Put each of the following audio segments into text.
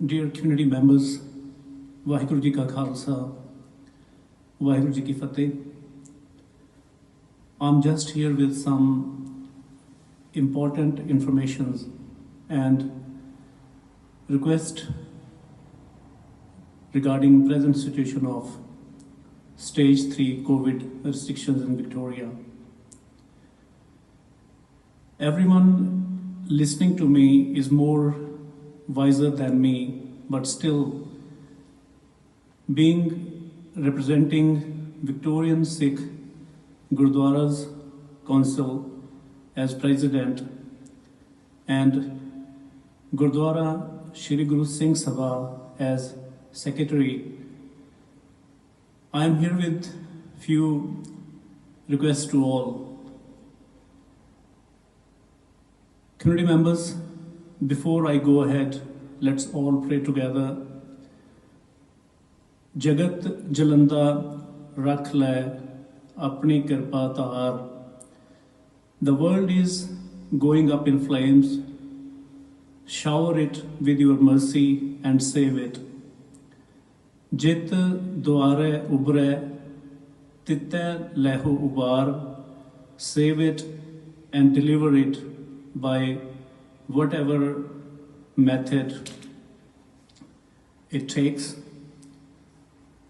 Dear community members, Vaheguru Ji Ka Khalsa, Vaheguru Ji Ki Fateh. I'm just here with some important informations and request regarding present situation of stage 3 COVID restrictions in Victoria. Everyone listening to me is more wiser than me, but still being representing Victorian Sikh Gurdwaras Council as president and Gurdwara Shri Guru Singh Sabha as secretary, I am here with few requests to all. Community members, before I go ahead, let's all pray together. Jagat Jalanda Rakh Le Apni Kirpa Tahar. The world is going up in flames. Shower it with your mercy and save it. Jit Duare Ubre Titte Lehu Ubar. Save it and deliver it by whatever method it takes.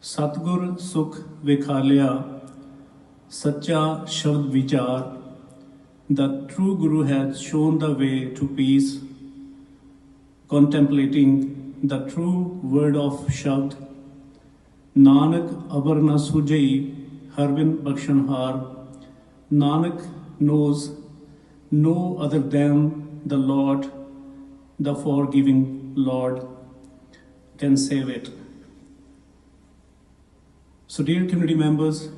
Satgur Sukh Vikhalya Sacha Shabd Vichar. The true Guru has shown the way to peace, contemplating the true word of Shabd. Nanak Abarna Sujai Harbin Bakshanhar. Nanak knows no other than the Lord, the forgiving Lord, can save it. So dear community members,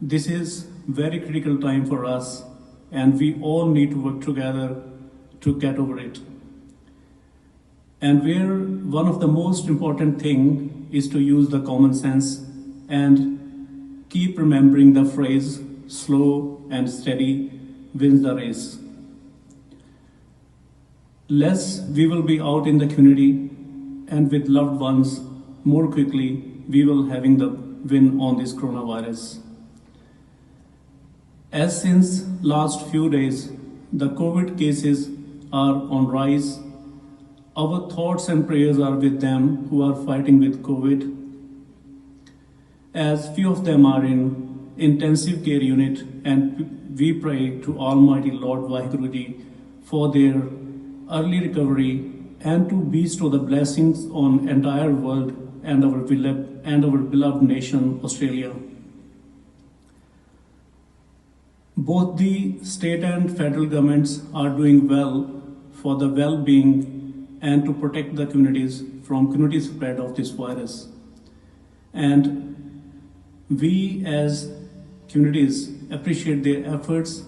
this is very critical time for us and we all need to work together to get over it. And where one of the most important thing is to use the common sense and keep remembering the phrase, slow and steady wins the race. Less we will be out in the community and with loved ones, more quickly we will having the win on this coronavirus. As since last few days, the COVID cases are on rise. Our thoughts and prayers are with them who are fighting with COVID, as few of them are in intensive care unit, and we pray to Almighty Lord Vaheguru Ji for their early recovery and to bestow the blessings on entire world and our beloved nation, Australia. Both the state and federal governments are doing well for the well-being and to protect the communities from community spread of this virus. And we as communities appreciate their efforts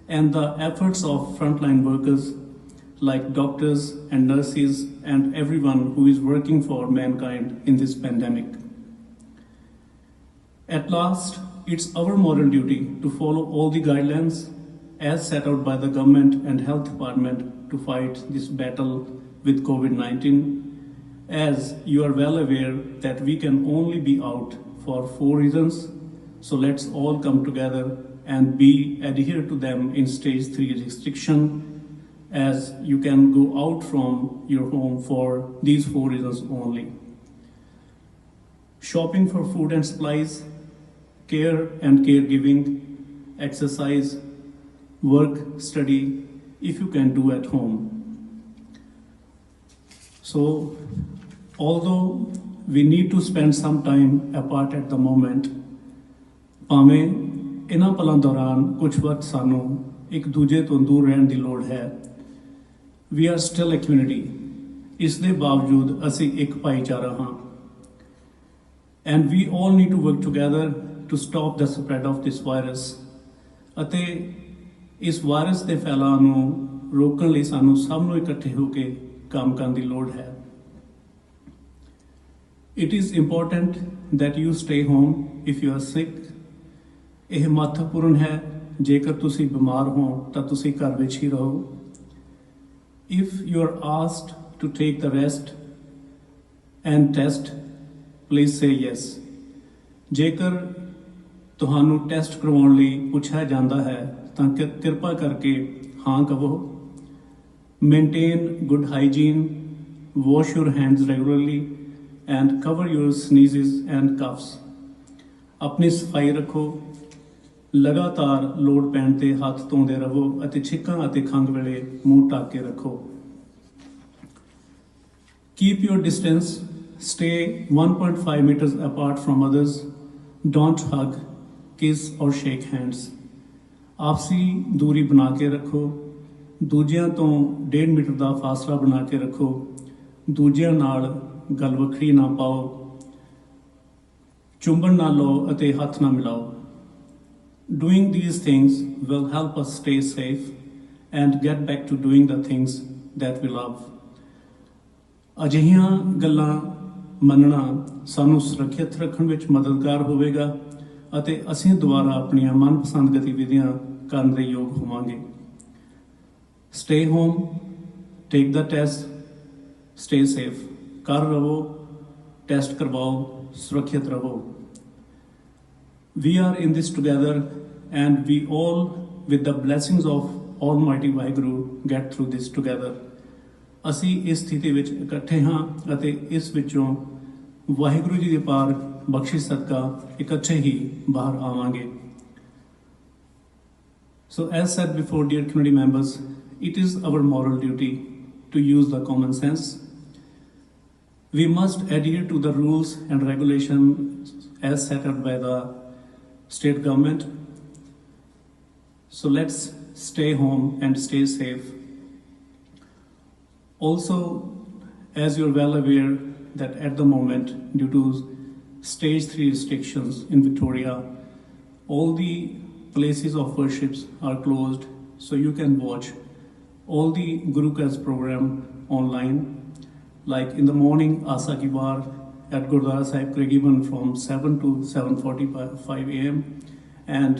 and the efforts of frontline workers like doctors and nurses and everyone who is working for mankind in this pandemic. At last, it's our moral duty to follow all the guidelines as set out by the government and health department to fight this battle with COVID-19, as you are well aware that we can only be out for 4 reasons. So let's all come together and adhere to them in stage 3 restriction, as you can go out from your home for these 4 reasons only. Shopping for food and supplies, care and caregiving, exercise, work, study, if you can do at home. So, although we need to spend some time apart at the moment, ਭਾਵੇਂ ਇਨ੍ਹਾਂ ਪਲਾਂ ਦੌਰਾਨ ਕੁਝ ਵਕਤ ਸਾਨੂੰ ਇੱਕ ਦੂਜੇ ਤੋਂ ਦੂਰ ਰਹਿਣ ਦੀ ਲੋੜ ਹੈ, we are still a community. ਇਸ ਦੇ ਬਾਵਜੂਦ ਅਸੀਂ ਇੱਕ ਭਾਈਚਾਰਾ ਹਾਂ. And we all need to work together to stop the spread of this virus. ਅਤੇ ਇਸ ਵਾਇਰਸ ਦੇ ਫੈਲਾਅ ਨੂੰ ਰੋਕਣ ਲਈ ਸਾਨੂੰ ਸਭ ਨੂੰ ਇਕੱਠੇ ਹੋ ਕੇ ਕੰਮ ਕਰਨ ਦੀ ਲੋੜ ਹੈ. It is important that you stay home if you are sick. ਇਹ ਮਹੱਤਵਪੂਰਨ ਹੈ ਜੇਕਰ ਤੁਸੀਂ ਬਿਮਾਰ ਹੋ ਤਾਂ ਤੁਸੀਂ ਘਰ ਵਿੱਚ ਹੀ ਰਹੋ. If you are asked to take the rest, and test, please say yes. ਜੇਕਰ ਤੁਹਾਨੂੰ ਟੈਸਟ ਕਰਵਾਉਣ ਲਈ ਪੁੱਛਿਆ ਜਾਂਦਾ ਹੈ ਤਾਂ ਕਿਰਪਾ ਕਰਕੇ ਹਾਂ ਕਹੋ। Maintain good hygiene, wash your hands regularly and cover your sneezes and coughs. ਆਪਣੀ ਸਫਾਈ ਰੱਖੋ, ਲਗਾਤਾਰ ਲੋੜ ਪੈਣ ਤੇ ਹੱਥ ਧੋਂਦੇ ਰਹੋ ਅਤੇ ਛਿੱਕਾਂ ਅਤੇ ਖੰਘ ਵੇਲੇ ਮੂੰਹ ਢੱਕ ਕੇ ਰੱਖੋ। Keep your distance, stay 1.5 meters apart from others, don't hug, kiss or shake hands. ਆਪਸੀ ਦੂਰੀ ਬਣਾ ਕੇ ਰੱਖੋ, ਦੂਜਿਆਂ ਤੋਂ 1.5 ਮੀਟਰ ਦਾ ਫਾਸਲਾ ਬਣਾ ਕੇ ਰੱਖੋ, ਦੂਜਿਆਂ ਨਾਲ ਗਲ ਵੱਖਰੀ ਨਾ ਪਾਓ, ਚੁੰਬਨ ਨਾ ਲਓ ਅਤੇ ਹੱਥ ਨਾ ਮਿਲਾਓ। Doing these things will help us stay safe and get back to doing the things that we love. ਅਜਿਹੀਆਂ ਗੱਲਾਂ ਮੰਨਣਾ ਸਾਨੂੰ ਸੁਰੱਖਿਅਤ ਰੱਖਣ ਵਿੱਚ ਮਦਦਗਾਰ ਹੋਵੇਗਾ ਅਤੇ ਅਸੀਂ ਦੁਬਾਰਾ ਆਪਣੀਆਂ ਮਨਪਸੰਦ ਗਤੀਵਿਧੀਆਂ ਕਰਨ ਦੇ ਯੋਗ ਹੋਵਾਂਗੇ। Stay home, take the test, stay safe. ਘਰ ਰਹੋ, ਟੈਸਟ ਕਰਵਾਓ, ਸੁਰੱਖਿਅਤ ਰਹੋ। We are in this together and we all, with the blessings of Almighty Vaheguru, get through this together. ਅਸੀਂ ਇਸ ਸਥਿਤੀ ਵਿੱਚ ਇਕੱਠੇ ਹਾਂ ਅਤੇ ਇਸ ਵਿੱਚੋਂ ਵਾਹਿਗੁਰੂ ਜੀ ਦੀ ਪਾਰ ਬਖਸ਼ਿਸ਼ ਸਦਕਾ ਇਕੱਠੇ ਹੀ ਬਾਹਰ ਆਵਾਂਗੇ। So as said before, dear community members, it is our moral duty to use the common sense. We must adhere to the rules and regulations as set out by the state government. So let's stay home and stay safe. Also, as you're well aware that at the moment, due to stage 3 restrictions in Victoria, all the places of worships are closed, so you can watch all the Guru Ka's program online. Like in the morning, Asa Ki War at Gurdwara Sahib Craigieburn from 7 to 7:45 a.m. and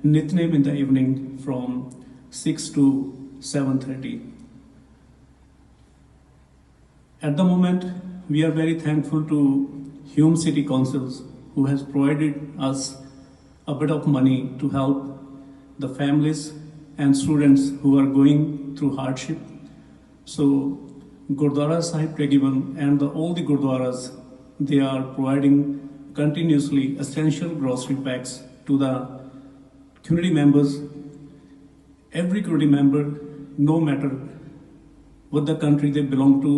Nitnem in the evening from 6 to 7:30. At the moment, we are very thankful to Hume City Councils who has provided us a bit of money to help the families and students who are going through hardship. So Gurdwara Sahib Craigieburn and all the Gurdwaras, they are providing continuously essential grocery packs to the community members. Every community member, no matter what the country they belong to,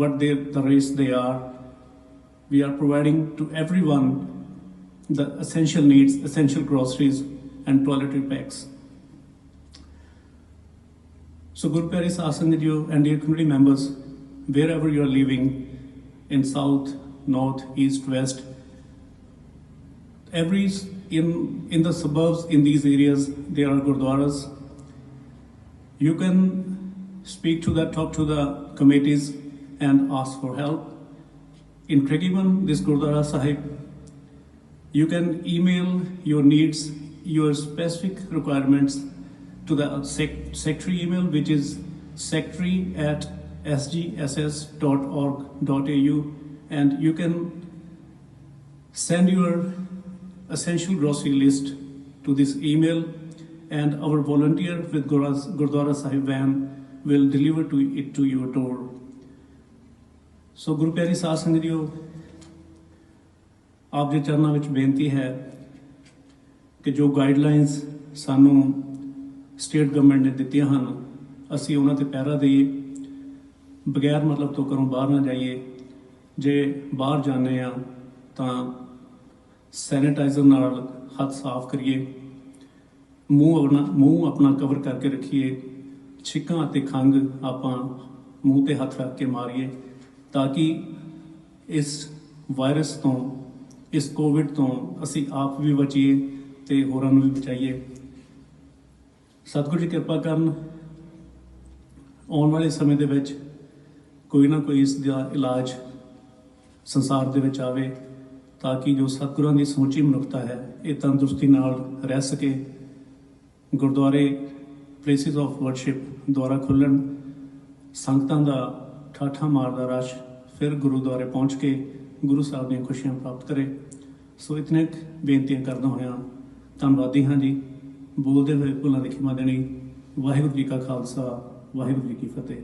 what the race they are, we are providing to everyone the essential needs, essential groceries and toiletry packs. So Guru Pyare Saਧ Sangat Ji and dear community members, wherever you are living, in south, north, east, west, in the suburbs, in these areas, there are gurdwaras. You can talk to the committees and ask for help. In Craigieburn, this Gurdwara Sahib, you can email your needs, your specific requirements to the secretary email, which is secretary@sgss.org.au, and you can send your essential grocery list to this email, and our volunteer with Gurdwara Sahib van will deliver it to your door. ਸੋ ਗੁਰੂ ਪਿਆਰੀ ਸਾਧ ਸੰਗਤ JIO, ਆਪ ਦੇ ਚਰਨਾਂ ਵਿੱਚ ਬੇਨਤੀ ਹੈ ਕਿ ਜੋ ਗਾਈਡਲਾਈਨਸ ਸਾਨੂੰ ਸਟੇਟ ਗਵਰਨਮੈਂਟ ਨੇ ਦਿੱਤੀਆਂ ਹਨ, ਅਸੀਂ ਉਹਨਾਂ ਤੇ ਪਹਿਰਾ ਦੇਈਏ, ਬਗੈਰ ਮਤਲਬ ਤੋਂ ਘਰੋਂ ਬਾਹਰ ਨਾ ਜਾਈਏ। ਜੇ ਬਾਹਰ ਜਾਂਦੇ ਆ ਤਾਂ ਸੈਨੀਟਾਈਜ਼ਰ ਨਾਲ ਹੱਥ ਸਾਫ਼ ਕਰੀਏ, ਮੂੰਹ ਆਪਣਾ ਕਵਰ ਕਰਕੇ ਰੱਖੀਏ, ਛਿੱਕਾਂ ਅਤੇ ਖੰਘ ਆਪਾਂ ਮੂੰਹ ਤੇ ਹੱਥ ਰੱਖ ਕੇ ਮਾਰੀਏ, ਤਾਂ ਕਿ ਇਸ ਵਾਇਰਸ ਤੋਂ, ਇਸ ਕੋਵਿਡ ਤੋਂ ਅਸੀਂ ਆਪ ਵੀ ਬਚੀਏ ਤੇ ਹੋਰਾਂ ਨੂੰ ਵੀ ਬਚਾਈਏ। ਸਤਿਗੁਰੂ ਜੀ ਕਿਰਪਾ ਕਰਨ, ਆਉਣ ਵਾਲੇ ਸਮੇਂ ਦੇ ਵਿੱਚ ਕੋਈ ਨਾ ਕੋਈ ਇਸ ਦਾ ਇਲਾਜ ਸੰਸਾਰ ਦੇ ਵਿੱਚ ਆਵੇ, ਤਾਂ ਕਿ ਜੋ ਸਤਿਗੁਰਾਂ ਦੀ ਸਮੁੱਚੀ ਮਨੁੱਖਤਾ ਹੈ ਇਹ ਤੰਦਰੁਸਤੀ ਨਾਲ ਰਹਿ ਸਕੇ। ਗੁਰਦੁਆਰੇ, ਪਲੇਸਿਸ ਆਫ ਵਰਸ਼ਿਪ ਦੁਆਰਾ ਖੁੱਲ੍ਹਣ, ਸੰਗਤਾਂ ਦਾ ਠਾਠਾ ਮਾਰਦਾ ਰਸ਼ फिर गुरुद्वारे पहुँच के गुरु साहब ਦੀਆਂ ਖੁਸ਼ੀਆਂ ਪ੍ਰਾਪਤ ਕਰੇ। ਸੋ ਇਤਨੇ ਕੁ ਬੇਨਤੀਆਂ ਕਰਦਾ ਹੋਇਆ ਧੰਨਵਾਦੀ ਹਾਂ ਜੀ। ਬੋਲਦੇ ਹੋਏ ਭੁੱਲਾਂ ਦੀ ਖਿਮਾ ਦੇਣੀ। ਵਾਹਿਗੁਰੂ ਜੀ ਕਾ ਖਾਲਸਾ, ਵਾਹਿਗੁਰੂ ਜੀ ਕੀ ਫਤਿਹ।